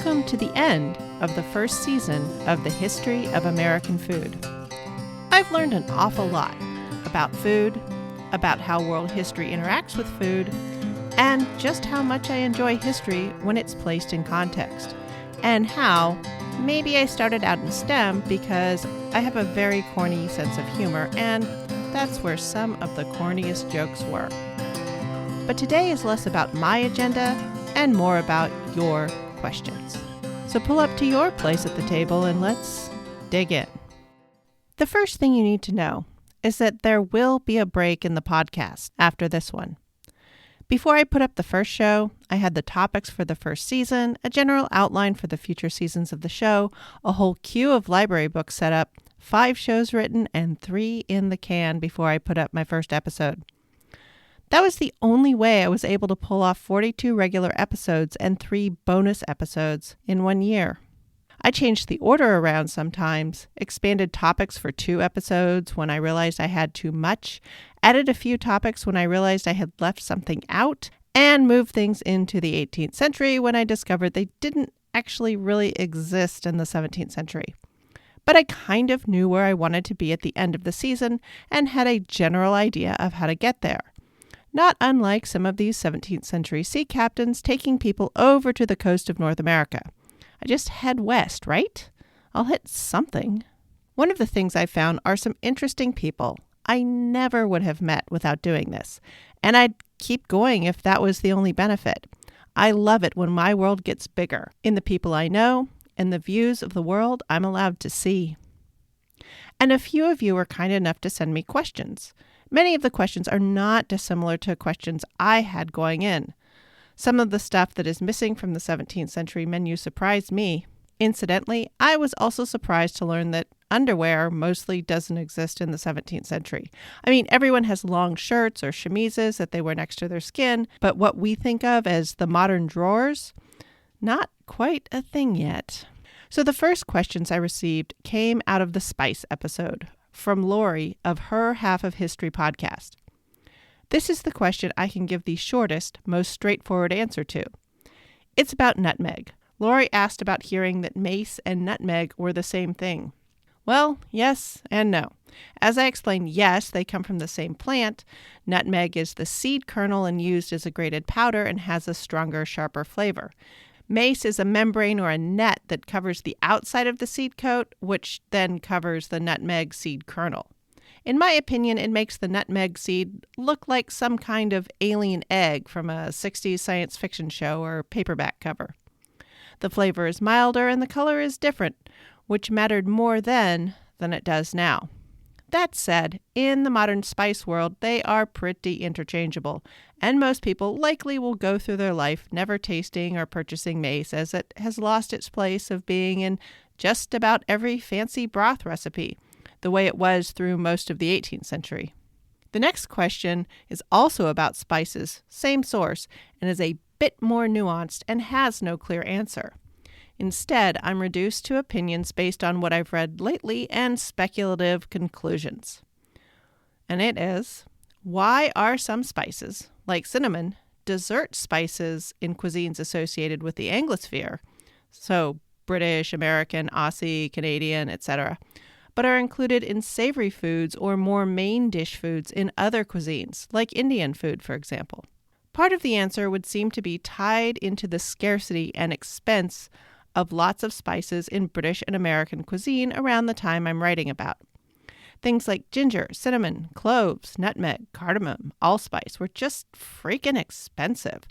welcome to the end of the first season of the History of American Food. I've learned an awful lot about food, about how world history interacts with food, and just how much I enjoy history when it's placed in context, and how maybe I started out in STEM because I have a very corny sense of humor, and that's where some of the corniest jokes were. But today is less about my agenda and more about your questions. So pull up to your place at the table and let's dig in. The first thing you need to know is that there will be a break in the podcast after this one. Before I put up the first show, I had the topics for the first season, a general outline for the future seasons of the show, a whole queue of library books set up, 5 shows written, and 3 in the can before I put up my first episode. That was the only way I was able to pull off 42 regular episodes and 3 bonus episodes in 1 year. I changed the order around sometimes, expanded topics for 2 episodes when I realized I had too much, added a few topics when I realized I had left something out, and moved things into the 18th century when I discovered they didn't actually really exist in the 17th century. But I kind of knew where I wanted to be at the end of the season and had a general idea of how to get there. Not unlike some of these 17th century sea captains taking people over to the coast of North America. I just head west, right? I'll hit something. One of the things I found are some interesting people I never would have met without doing this, and I'd keep going if that was the only benefit. I love it when my world gets bigger, in the people I know and the views of the world I'm allowed to see. And a few of you were kind enough to send me questions. Many of the questions are not dissimilar to questions I had going in. Some of the stuff that is missing from the 17th century menu surprised me. Incidentally, I was also surprised to learn that underwear mostly doesn't exist in the 17th century. I mean, everyone has long shirts or chemises that they wear next to their skin, but what we think of as the modern drawers, not quite a thing yet. So the first questions I received came out of the spice episode from Lori of her Half of History podcast. This is the question I can give the shortest, most straightforward answer to. It's about nutmeg. Lori asked about hearing that mace and nutmeg were the same thing. Well, yes and no. As I explained, yes, they come from the same plant. Nutmeg is the seed kernel and used as a grated powder and has a stronger, sharper flavor. Mace is a membrane or a net that covers the outside of the seed coat, which then covers the nutmeg seed kernel. In my opinion, it makes the nutmeg seed look like some kind of alien egg from a 60s science fiction show or paperback cover. The flavor is milder and the color is different, which mattered more then than it does now. That said, in the modern spice world, they are pretty interchangeable, and most people likely will go through their life never tasting or purchasing mace, as it has lost its place of being in just about every fancy broth recipe, the way it was through most of the 18th century. The next question is also about spices, same source, and is a bit more nuanced and has no clear answer. Instead, I'm reduced to opinions based on what I've read lately and speculative conclusions. And it is, why are some spices, like cinnamon, dessert spices in cuisines associated with the Anglosphere, so British, American, Aussie, Canadian, etc., but are included in savory foods or more main dish foods in other cuisines, like Indian food, for example? Part of the answer would seem to be tied into the scarcity and expense of lots of spices in British and American cuisine around the time I'm writing about. Things like ginger, cinnamon, cloves, nutmeg, cardamom, allspice were just freaking expensive.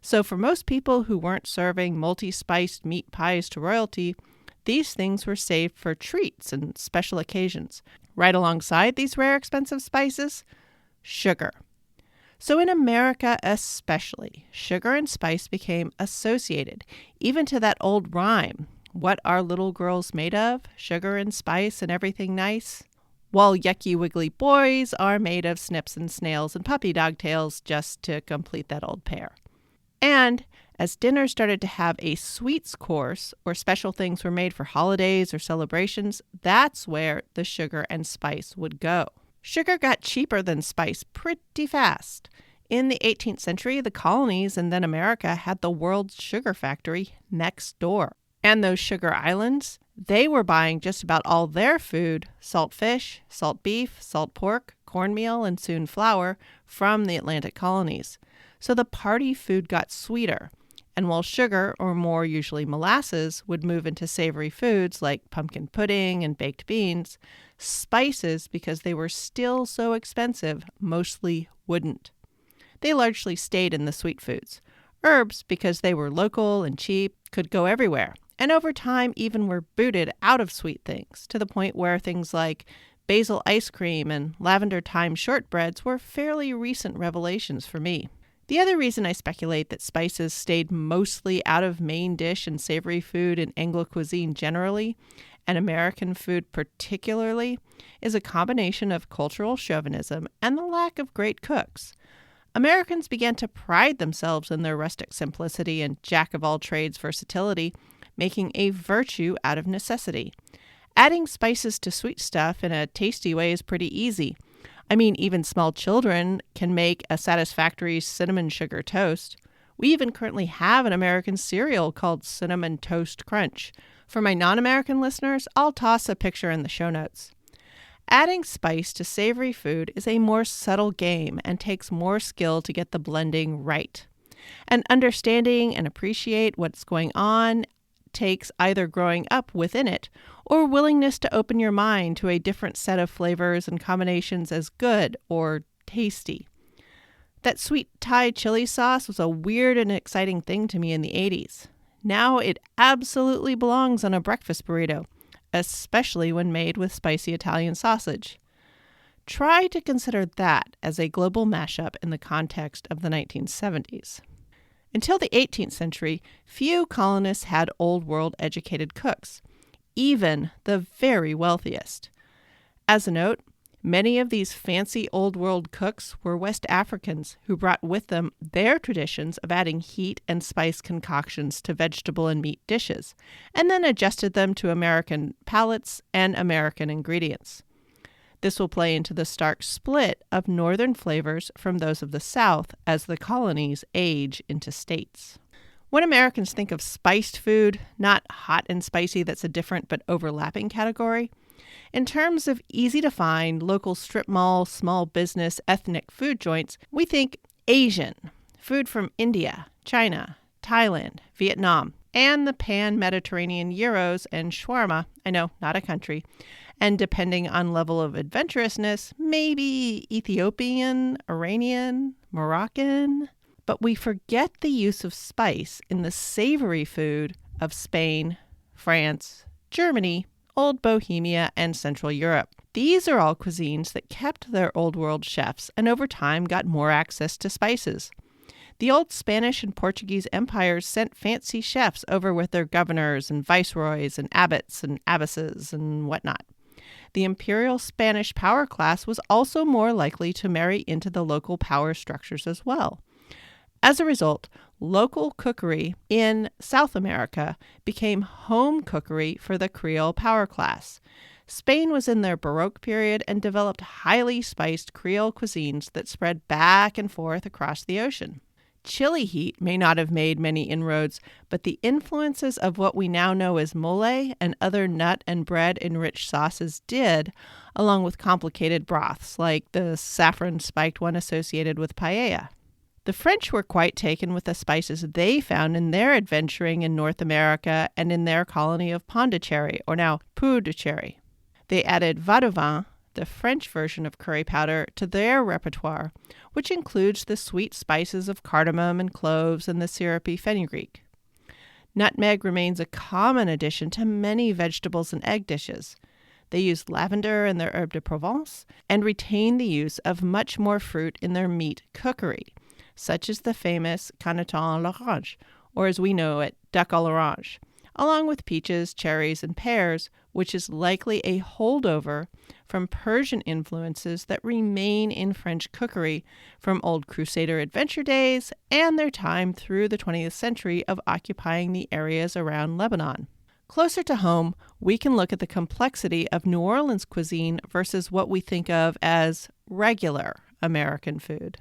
So for most people who weren't serving multi-spiced meat pies to royalty, these things were saved for treats and special occasions. Right alongside these rare expensive spices, sugar. So in America especially, sugar and spice became associated, even to that old rhyme, what are little girls made of? Sugar and spice and everything nice? While yucky wiggly boys are made of snips and snails and puppy dog tails, just to complete that old pair. And as dinner started to have a sweets course, or special things were made for holidays or celebrations, that's where the sugar and spice would go. Sugar got cheaper than spice pretty fast. In the 18th century, the colonies and then America had the world's sugar factory next door. And those sugar islands, they were buying just about all their food, salt fish, salt beef, salt pork, cornmeal, and soon flour, from the Atlantic colonies. So the party food got sweeter. And while sugar, or more usually molasses, would move into savory foods like pumpkin pudding and baked beans, spices, because they were still so expensive, mostly wouldn't. They largely stayed in the sweet foods. Herbs, because they were local and cheap, could go everywhere. And over time even were booted out of sweet things, to the point where things like basil ice cream and lavender thyme shortbreads were fairly recent revelations for me. The other reason I speculate that spices stayed mostly out of main dish and savory food in Anglo cuisine generally, and American food particularly, is a combination of cultural chauvinism and the lack of great cooks. Americans began to pride themselves in their rustic simplicity and jack-of-all-trades versatility, making a virtue out of necessity. Adding spices to sweet stuff in a tasty way is pretty easy. I mean, even small children can make a satisfactory cinnamon sugar toast. We even currently have an American cereal called Cinnamon Toast Crunch. For my non-American listeners, I'll toss a picture in the show notes. Adding spice to savory food is a more subtle game and takes more skill to get the blending right. And understanding and appreciate what's going on takes either growing up within it or willingness to open your mind to a different set of flavors and combinations as good or tasty. That sweet Thai chili sauce was a weird and exciting thing to me in the 80s. Now it absolutely belongs on a breakfast burrito, especially when made with spicy Italian sausage. Try to consider that as a global mashup in the context of the 1970s. Until the 18th century, few colonists had Old World educated cooks, even the very wealthiest. As a note, many of these fancy Old World cooks were West Africans who brought with them their traditions of adding heat and spice concoctions to vegetable and meat dishes, and then adjusted them to American palates and American ingredients. This will play into the stark split of northern flavors from those of the South as the colonies age into states. When Americans think of spiced food, not hot and spicy, that's a different but overlapping category, in terms of easy to find, local strip mall, small business, ethnic food joints, we think Asian, food from India, China, Thailand, Vietnam, and the pan-Mediterranean gyros and shawarma, I know, not a country, and depending on level of adventurousness, maybe Ethiopian, Iranian, Moroccan. But we forget the use of spice in the savory food of Spain, France, Germany, Old Bohemia, and Central Europe. These are all cuisines that kept their Old World chefs and over time got more access to spices. The old Spanish and Portuguese empires sent fancy chefs over with their governors and viceroys and abbots and abbesses and whatnot. The imperial Spanish power class was also more likely to marry into the local power structures as well. As a result, local cookery in South America became home cookery for the Creole power class. Spain was in their Baroque period and developed highly spiced Creole cuisines that spread back and forth across the ocean. Chili heat may not have made many inroads, but the influences of what we now know as mole and other nut and bread-enriched sauces did, along with complicated broths like the saffron-spiked one associated with paella. The French were quite taken with the spices they found in their adventuring in North America and in their colony of Pondicherry, or now Puducherry. They added vin de vin, the French version of curry powder, to their repertoire, which includes the sweet spices of cardamom and cloves and the syrupy fenugreek. Nutmeg remains a common addition to many vegetables and egg dishes. They used lavender in their herbe de Provence and retained the use of much more fruit in their meat cookery, such as the famous caneton à l'orange, or as we know it, duck à l'orange, along with peaches, cherries, and pears, which is likely a holdover from Persian influences that remain in French cookery from old Crusader adventure days and their time through the 20th century of occupying the areas around Lebanon. Closer to home, we can look at the complexity of New Orleans cuisine versus what we think of as regular American food.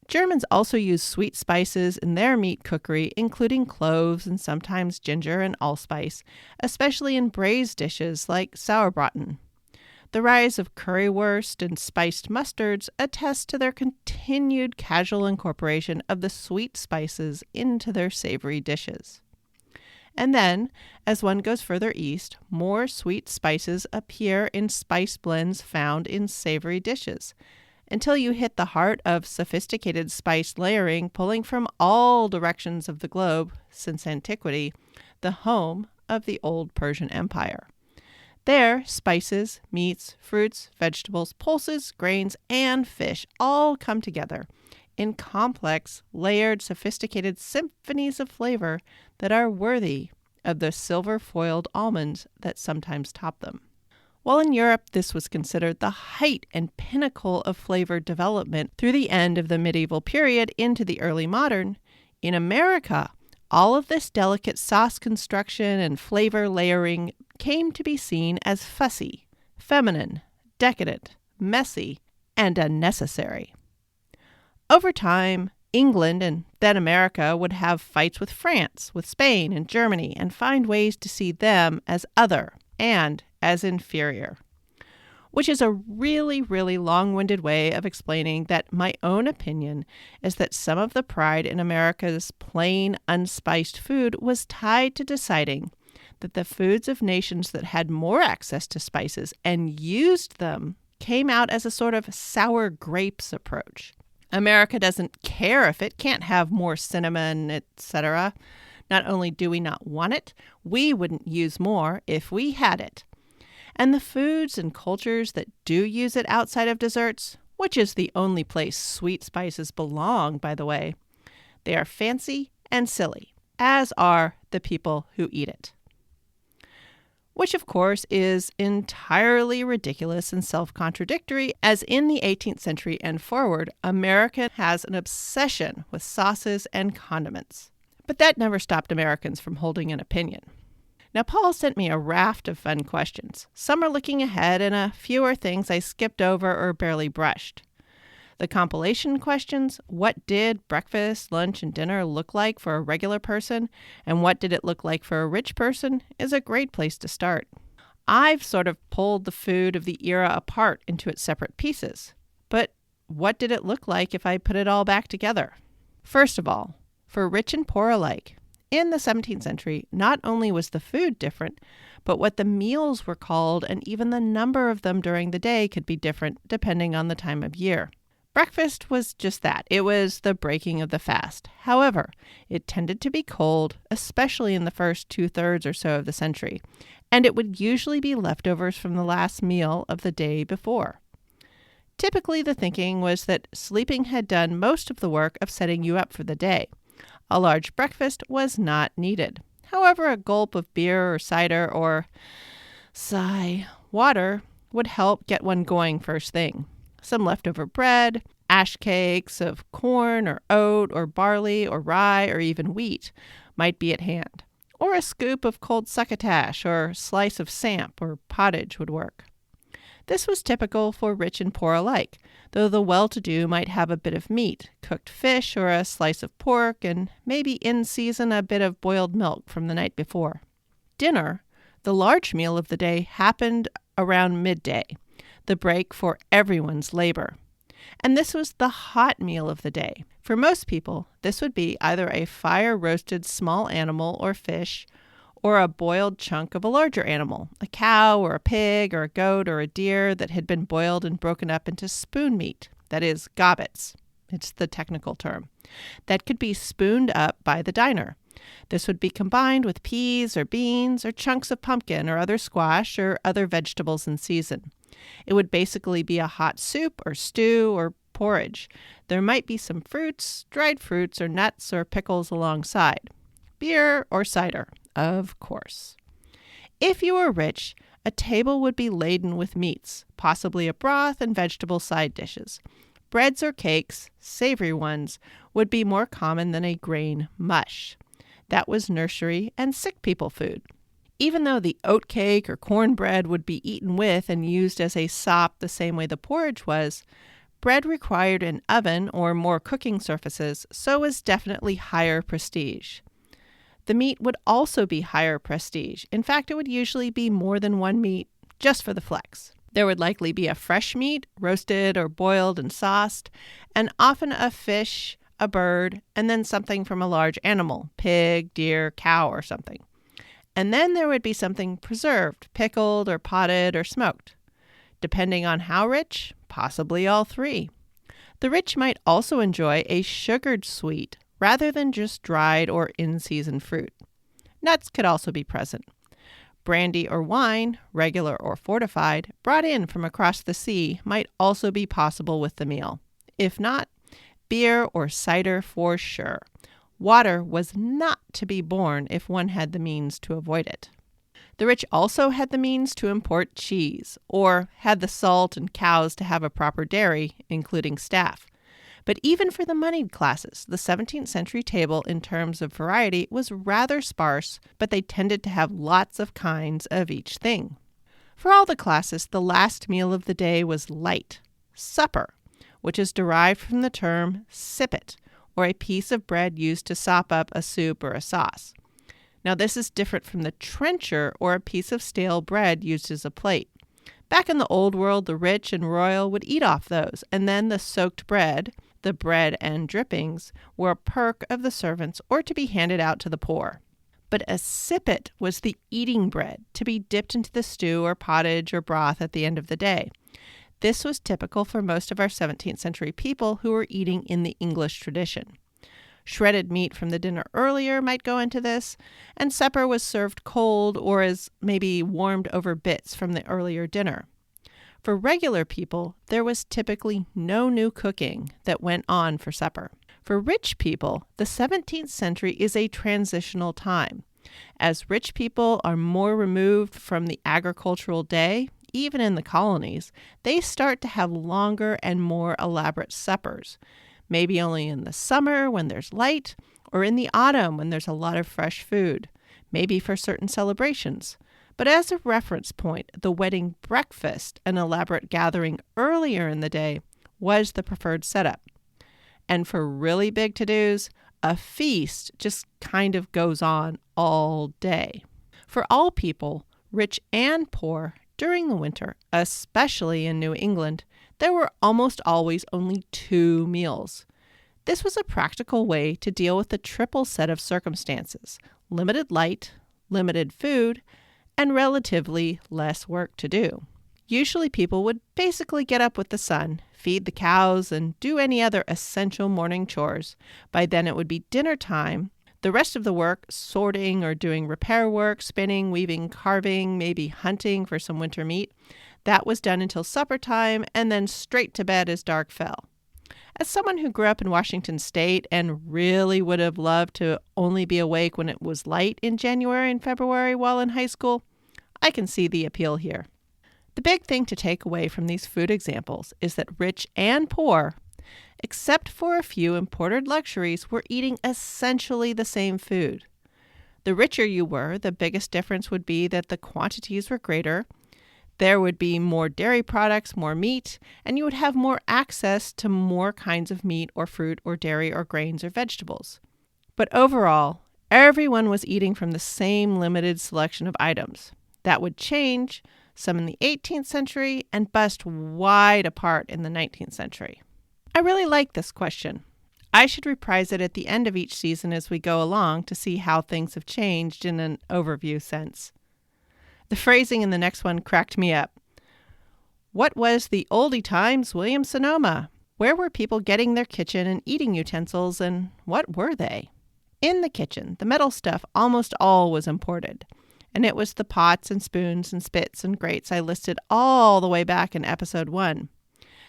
Germans also used sweet spices in their meat cookery, including cloves and sometimes ginger and allspice, especially in braised dishes like sauerbraten. The rise of currywurst and spiced mustards attest to their continued casual incorporation of the sweet spices into their savory dishes. And then, as one goes further east, more sweet spices appear in spice blends found in savory dishes, until you hit the heart of sophisticated spice layering pulling from all directions of the globe since antiquity, the home of the old Persian Empire. There, spices, meats, fruits, vegetables, pulses, grains, and fish all come together in complex, layered, sophisticated symphonies of flavor that are worthy of the silver-foiled almonds that sometimes top them. While in Europe this was considered the height and pinnacle of flavor development through the end of the medieval period into the early modern, in America, all of this delicate sauce construction and flavor layering came to be seen as fussy, feminine, decadent, messy, and unnecessary. Over time, England and then America would have fights with France, with Spain and Germany, and find ways to see them as other and as inferior, which is a really, really long-winded way of explaining that my own opinion is that some of the pride in America's plain, unspiced food was tied to deciding that the foods of nations that had more access to spices and used them came out as a sort of sour grapes approach. America doesn't care if it can't have more cinnamon, etc. Not only do we not want it, we wouldn't use more if we had it. And the foods and cultures that do use it outside of desserts, which is the only place sweet spices belong, by the way, they are fancy and silly, as are the people who eat it. Which, of course, is entirely ridiculous and self-contradictory, as in the 18th century and forward, America has an obsession with sauces and condiments. But that never stopped Americans from holding an opinion. Now, Paul sent me a raft of fun questions. Some are looking ahead, and a few are things I skipped over or barely brushed. The compilation questions, what did breakfast, lunch, and dinner look like for a regular person, and what did it look like for a rich person, is a great place to start. I've sort of pulled the food of the era apart into its separate pieces. But what did it look like if I put it all back together? First of all, for rich and poor alike, in the 17th century, not only was the food different, but what the meals were called and even the number of them during the day could be different depending on the time of year. Breakfast was just that. It was the breaking of the fast. However, it tended to be cold, especially in the first 2/3 or so of the century, and it would usually be leftovers from the last meal of the day before. Typically, the thinking was that sleeping had done most of the work of setting you up for the day. A large breakfast was not needed. However, a gulp of beer or cider or, water would help get one going first thing. Some leftover bread, ash cakes of corn or oat or barley or rye or even wheat might be at hand. Or a scoop of cold succotash or slice of samp or pottage would work. This was typical for rich and poor alike, though the well-to-do might have a bit of meat, cooked fish, or a slice of pork, and maybe in season a bit of boiled milk from the night before. Dinner, the large meal of the day, happened around midday, the break for everyone's labor. And this was the hot meal of the day. For most people, this would be either a fire-roasted small animal or fish, or a boiled chunk of a larger animal, a cow or a pig or a goat or a deer that had been boiled and broken up into spoon meat, that is, gobbets. It's the technical term. That could be spooned up by the diner. This would be combined with peas or beans or chunks of pumpkin or other squash or other vegetables in season. It would basically be a hot soup or stew or porridge. There might be some fruits, dried fruits or nuts or pickles alongside. Beer or cider, of course. If you were rich, a table would be laden with meats, possibly a broth and vegetable side dishes. Breads or cakes, savory ones, would be more common than a grain mush. That was nursery and sick people food. Even though the oat cake or cornbread would be eaten with and used as a sop the same way the porridge was, Bread required an oven or more cooking surfaces, so was definitely higher prestige. The meat would also be higher prestige. In fact, it would usually be more than one meat, just for the flex. There would likely be a fresh meat, roasted or boiled and sauced, and often a fish, a bird, and then something from a large animal, pig, deer, cow, or something. And then there would be something preserved, pickled or potted or smoked. Depending on how rich, possibly all three. The rich might also enjoy a sugared sweet rather than just dried or in-season fruit. Nuts could also be present. Brandy or wine, regular or fortified, brought in from across the sea might also be possible with the meal. If not, beer or cider for sure. Water was not to be borne if one had the means to avoid it. The rich also had the means to import cheese, or had the salt and cows to have a proper dairy, including staff. But even for the moneyed classes, the 17th century table in terms of variety was rather sparse, but they tended to have lots of kinds of each thing. For all the classes, the last meal of the day was light, supper, which is derived from the term sippet, or a piece of bread used to sop up a soup or a sauce. Now, this is different from the trencher, or a piece of stale bread used as a plate. Back in the old world, the rich and royal would eat off those, and then the soaked bread, the bread and drippings, were a perk of the servants or to be handed out to the poor. But a sippet was the eating bread, to be dipped into the stew or pottage or broth at the end of the day. This was typical for most of our 17th century people who were eating in the English tradition. Shredded meat from the dinner earlier might go into this, and supper was served cold or as maybe warmed over bits from the earlier dinner. For regular people, there was typically no new cooking that went on for supper. For rich people, the 17th century is a transitional time. As rich people are more removed from the agricultural day, even in the colonies, they start to have longer and more elaborate suppers. Maybe only in the summer when there's light, or in the autumn when there's a lot of fresh food, maybe for certain celebrations. But as a reference point, the wedding breakfast, an elaborate gathering earlier in the day, was the preferred setup. And for really big to-dos, a feast just kind of goes on all day. For all people, rich and poor, during the winter, especially in New England, there were almost always only 2 meals. This was a practical way to deal with the triple set of circumstances: limited light, limited food, and relatively less work to do. Usually people would basically get up with the sun, feed the cows, and do any other essential morning chores. By then it would be dinner time. The rest of the work, sorting or doing repair work, spinning, weaving, carving, maybe hunting for some winter meat, that was done until supper time, and then straight to bed as dark fell. As someone who grew up in Washington State and really would have loved to only be awake when it was light in January and February while in high school, I can see the appeal here. The big thing to take away from these food examples is that rich and poor, except for a few imported luxuries, were eating essentially the same food. The richer you were, the biggest difference would be that the quantities were greater. There would be more dairy products, more meat, and you would have more access to more kinds of meat or fruit or dairy or grains or vegetables. But overall, everyone was eating from the same limited selection of items. That would change, some in the 18th century, and bust wide apart in the 19th century. I really like this question. I should reprise it at the end of each season as we go along to see how things have changed in an overview sense. The phrasing in the next one cracked me up. What was the oldie times Williams-Sonoma? Where were people getting their kitchen and eating utensils, and what were they? In the kitchen, the metal stuff almost all was imported, and it was the pots and spoons and spits and grates I listed all the way back in episode 1.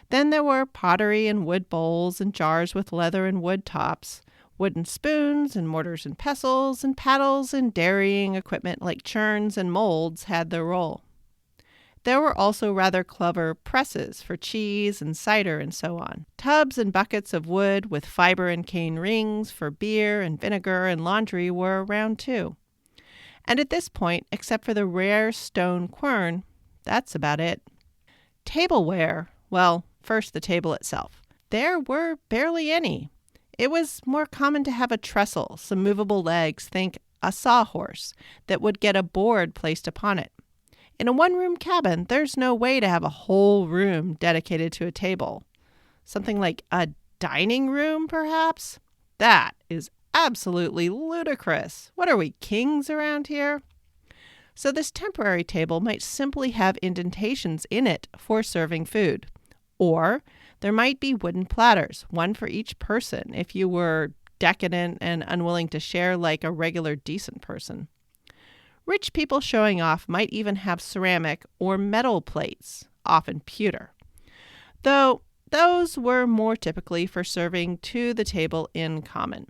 Then there were pottery and wood bowls and jars with leather and wood tops, wooden spoons and mortars and pestles and paddles, and dairying equipment like churns and molds had their role. There were also rather clever presses for cheese and cider and so on. Tubs and buckets of wood with fiber and cane rings for beer and vinegar and laundry were around too. And at this point, except for the rare stone quern, that's about it. Tableware, well, First, the table itself. There were barely any. It was more common to have a trestle, some movable legs, think a sawhorse, that would get a board placed upon it. In a one-room cabin, there's no way to have a whole room dedicated to a table. Something like a dining room, perhaps? That is absolutely ludicrous. What are we, kings around here? So this temporary table might simply have indentations in it for serving food. Or there might be wooden platters, one for each person, if you were decadent and unwilling to share like a regular decent person. Rich people showing off might even have ceramic or metal plates, often pewter, though those were more typically for serving to the table in common.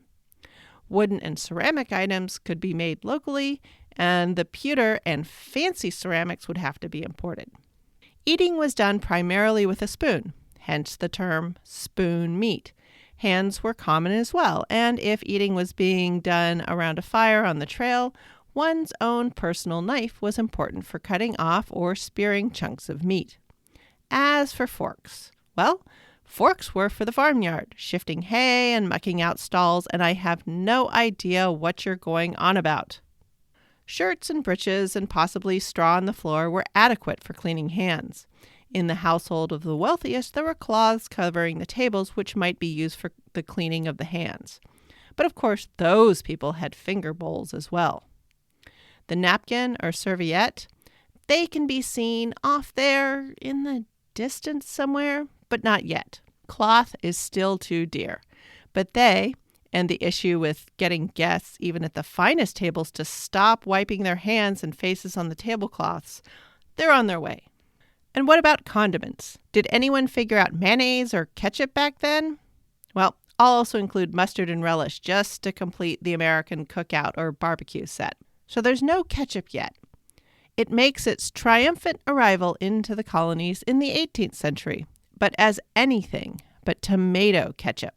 Wooden and ceramic items could be made locally, and the pewter and fancy ceramics would have to be imported. Eating was done primarily with a spoon, hence the term spoon meat. Hands were common as well, and if eating was being done around a fire on the trail, one's own personal knife was important for cutting off or spearing chunks of meat. As for forks, well, forks were for the farmyard, shifting hay and mucking out stalls, and I have no idea what you're going on about. Shirts and breeches and possibly straw on the floor were adequate for cleaning hands. In the household of the wealthiest, there were cloths covering the tables which might be used for the cleaning of the hands. But of course, those people had finger bowls as well. The napkin or serviette, they can be seen off there in the distance somewhere, but not yet. Cloth is still too dear. But they, and the issue with getting guests, even at the finest tables, to stop wiping their hands and faces on the tablecloths, they're on their way. And what about condiments? Did anyone figure out mayonnaise or ketchup back then? Well, I'll also include mustard and relish just to complete the American cookout or barbecue set. So there's no ketchup yet. It makes its triumphant arrival into the colonies in the 18th century, but as anything but tomato ketchup.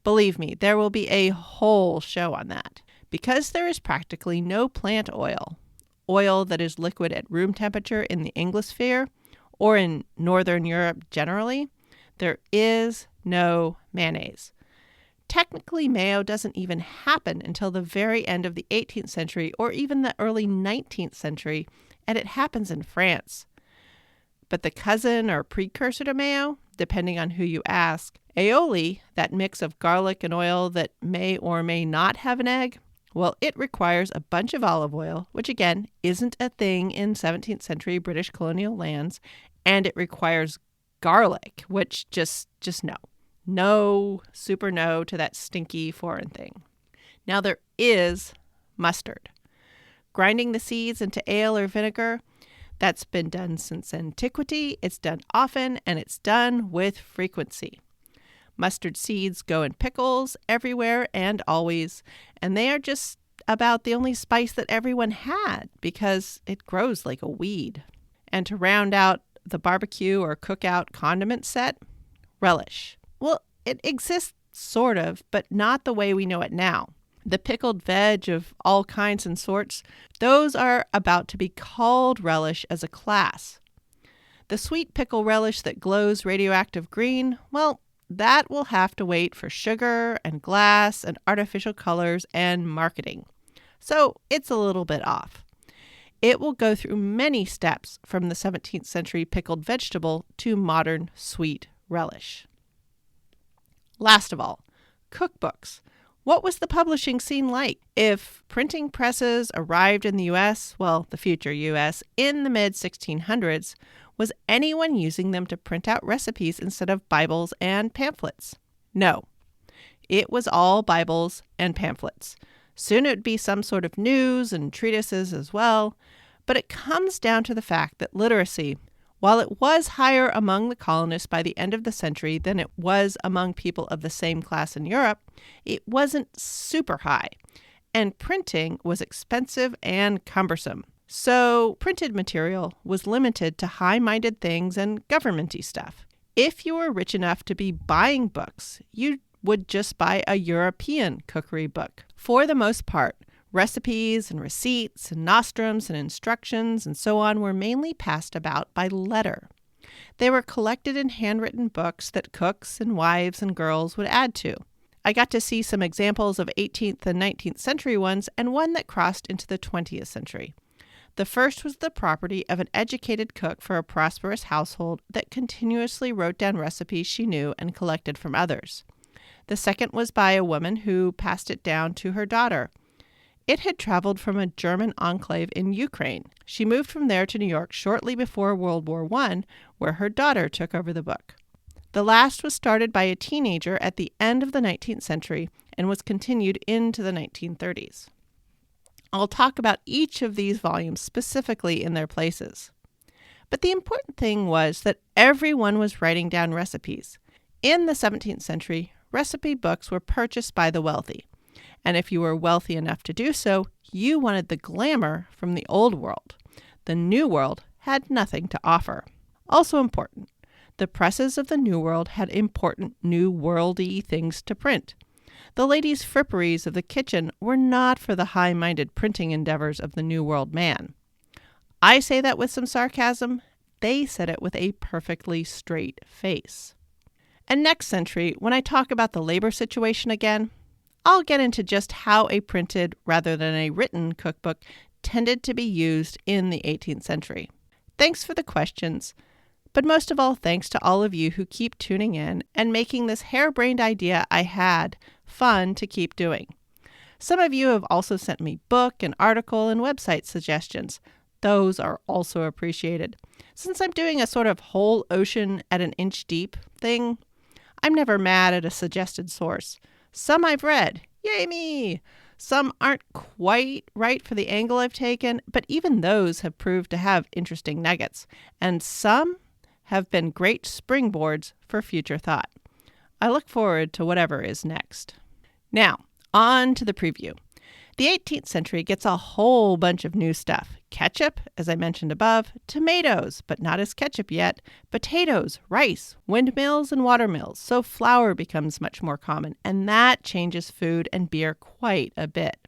Believe me, there will be a whole show on that. Because there is practically no plant oil that is liquid at room temperature in the Anglosphere, or in Northern Europe generally, there is no mayonnaise. Technically, mayo doesn't even happen until the very end of the 18th century or even the early 19th century, and it happens in France. But the cousin or precursor to mayo, depending on who you ask, aioli, that mix of garlic and oil that may or may not have an egg, well, it requires a bunch of olive oil, which again isn't a thing in 17th century British colonial lands, and it requires garlic, which just no. No, super no to that stinky foreign thing. Now there is mustard. Grinding the seeds into ale or vinegar, that's been done since antiquity, it's done often, and it's done with frequency. Mustard seeds go in pickles everywhere and always, and they are just about the only spice that everyone had because it grows like a weed. And to round out the barbecue or cookout condiment set, relish. Well, it exists sort of, but not the way we know it now. The pickled veg of all kinds and sorts, those are about to be called relish as a class. The sweet pickle relish that glows radioactive green, well, that will have to wait for sugar and glass and artificial colors and marketing. So it's a little bit off. It will go through many steps from the 17th century pickled vegetable to modern sweet relish. Last of all, cookbooks. What was the publishing scene like? If printing presses arrived in the U.S., well, the future U.S., in the mid-1600s, was anyone using them to print out recipes instead of Bibles and pamphlets? No. It was all Bibles and pamphlets. Soon it would be some sort of news and treatises as well. But it comes down to the fact that literacy, while it was higher among the colonists by the end of the century than it was among people of the same class in Europe, it wasn't super high. And printing was expensive and cumbersome. So printed material was limited to high-minded things and governmenty stuff. If you were rich enough to be buying books, you would just buy a European cookery book. For the most part, recipes and receipts and nostrums and instructions and so on were mainly passed about by letter. They were collected in handwritten books that cooks and wives and girls would add to. I got to see some examples of 18th and 19th century ones and one that crossed into the 20th century. The first was the property of an educated cook for a prosperous household that continuously wrote down recipes she knew and collected from others. The second was by a woman who passed it down to her daughter. It had traveled from a German enclave in Ukraine. She moved from there to New York shortly before World War I, where her daughter took over the book. The last was started by a teenager at the end of the 19th century and was continued into the 1930s. I'll talk about each of these volumes specifically in their places. But the important thing was that everyone was writing down recipes. In the 17th century, recipe books were purchased by the wealthy. And if you were wealthy enough to do so, you wanted the glamour from the old world. The new world had nothing to offer. Also important, the presses of the new world had important new worldy things to print. The ladies' fripperies of the kitchen were not for the high-minded printing endeavors of the New World man. I say that with some sarcasm. They said it with a perfectly straight face. And next century, when I talk about the labor situation again, I'll get into just how a printed rather than a written cookbook tended to be used in the 18th century. Thanks for the questions. But most of all, thanks to all of you who keep tuning in and making this harebrained idea I had fun to keep doing. Some of you have also sent me book and article and website suggestions. Those are also appreciated. Since I'm doing a sort of whole ocean at an inch deep thing, I'm never mad at a suggested source. Some I've read. Yay me! Some aren't quite right for the angle I've taken, but even those have proved to have interesting nuggets. And some have been great springboards for future thought. I look forward to whatever is next. Now, on to the preview. The 18th century gets a whole bunch of new stuff. Ketchup, as I mentioned above, tomatoes, but not as ketchup yet, potatoes, rice, windmills, and watermills, so flour becomes much more common, and that changes food and beer quite a bit.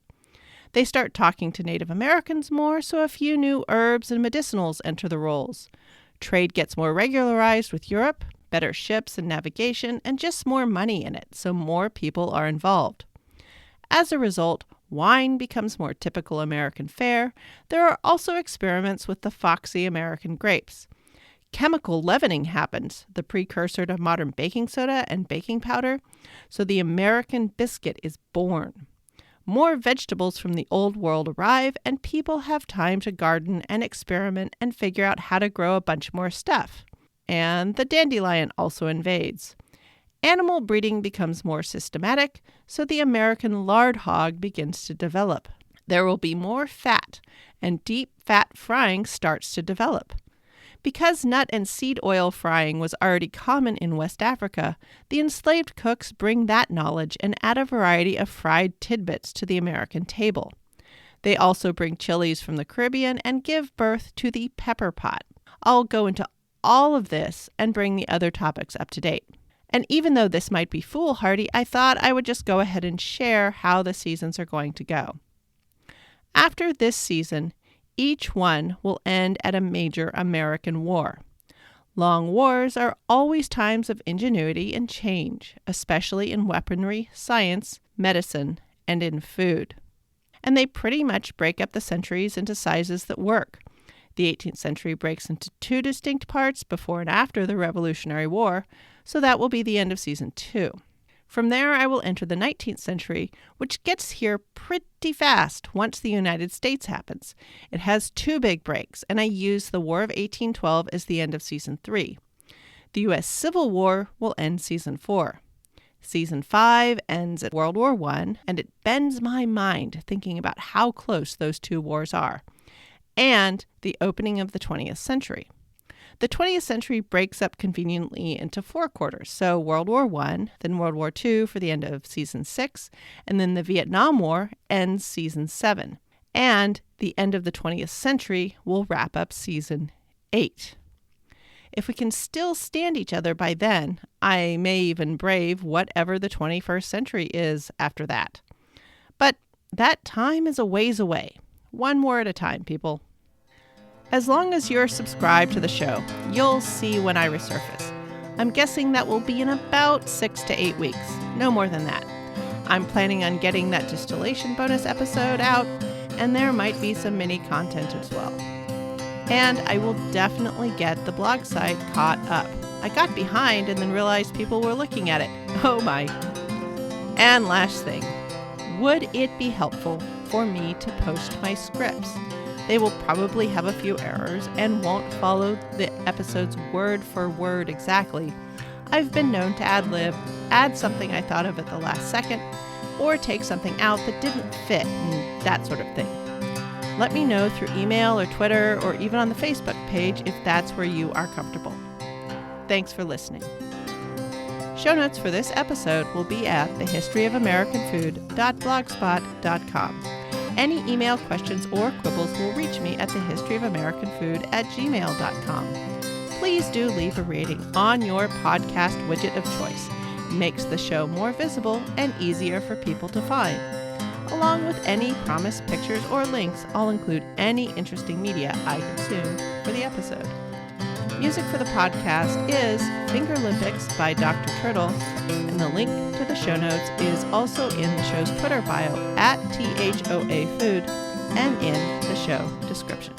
They start talking to Native Americans more, so a few new herbs and medicinals enter the rolls. Trade gets more regularized with Europe, better ships and navigation, and just more money in it, so more people are involved. As a result, wine becomes more typical American fare. There are also experiments with the foxy American grapes. Chemical leavening happens, the precursor to modern baking soda and baking powder, so the American biscuit is born. More vegetables from the old world arrive, and people have time to garden and experiment and figure out how to grow a bunch more stuff. And the dandelion also invades. Animal breeding becomes more systematic, so the American lard hog begins to develop. There will be more fat, and deep fat frying starts to develop. Because nut and seed oil frying was already common in West Africa, the enslaved cooks bring that knowledge and add a variety of fried tidbits to the American table. They also bring chilies from the Caribbean and give birth to the pepper pot. I'll go into all of this and bring the other topics up to date. And even though this might be foolhardy, I thought I would just go ahead and share how the seasons are going to go. After this season, each one will end at a major American war. Long wars are always times of ingenuity and change, especially in weaponry, science, medicine, and in food. And they pretty much break up the centuries into sizes that work. The 18th century breaks into two distinct parts before and after the Revolutionary War, so that will be the end of season 2. From there, I will enter the 19th century, which gets here pretty fast once the United States happens. It has two big breaks, and I use the War of 1812 as the end of season 3. The U.S. Civil War will end season 4. Season 5 ends at World War I, and it bends my mind thinking about how close those two wars are, and the opening of the 20th century. The 20th century breaks up conveniently into 4 quarters, so World War I, then World War II for the end of season 6, and then the Vietnam War ends season 7. And the end of the 20th century will wrap up season 8. If we can still stand each other by then, I may even brave whatever the 21st century is after that. But that time is a ways away. One war at a time, people. As long as you're subscribed to the show, you'll see when I resurface. I'm guessing that will be in about 6 to 8 weeks, no more than that. I'm planning on getting that distillation bonus episode out, and there might be some mini content as well. And I will definitely get the blog site caught up. I got behind and then realized people were looking at it. Oh my. And last thing, would it be helpful for me to post my scripts? They will probably have a few errors and won't follow the episodes word for word exactly. I've been known to ad-lib, add something I thought of at the last second, or take something out that didn't fit, and that sort of thing. Let me know through email or Twitter or even on the Facebook page if that's where you are comfortable. Thanks for listening. Show notes for this episode will be at thehistoryofamericanfood.blogspot.com. Any email questions or quibbles will reach me at thehistoryofamericanfood@gmail.com. Please do leave a rating on your podcast widget of choice. It makes the show more visible and easier for people to find. Along with any promised pictures or links, I'll include any interesting media I consume for the episode. Music for the podcast is Fingerlympics by Dr. Turtle, and the link to the show notes is also in the show's Twitter bio @THOA Food and in the show description.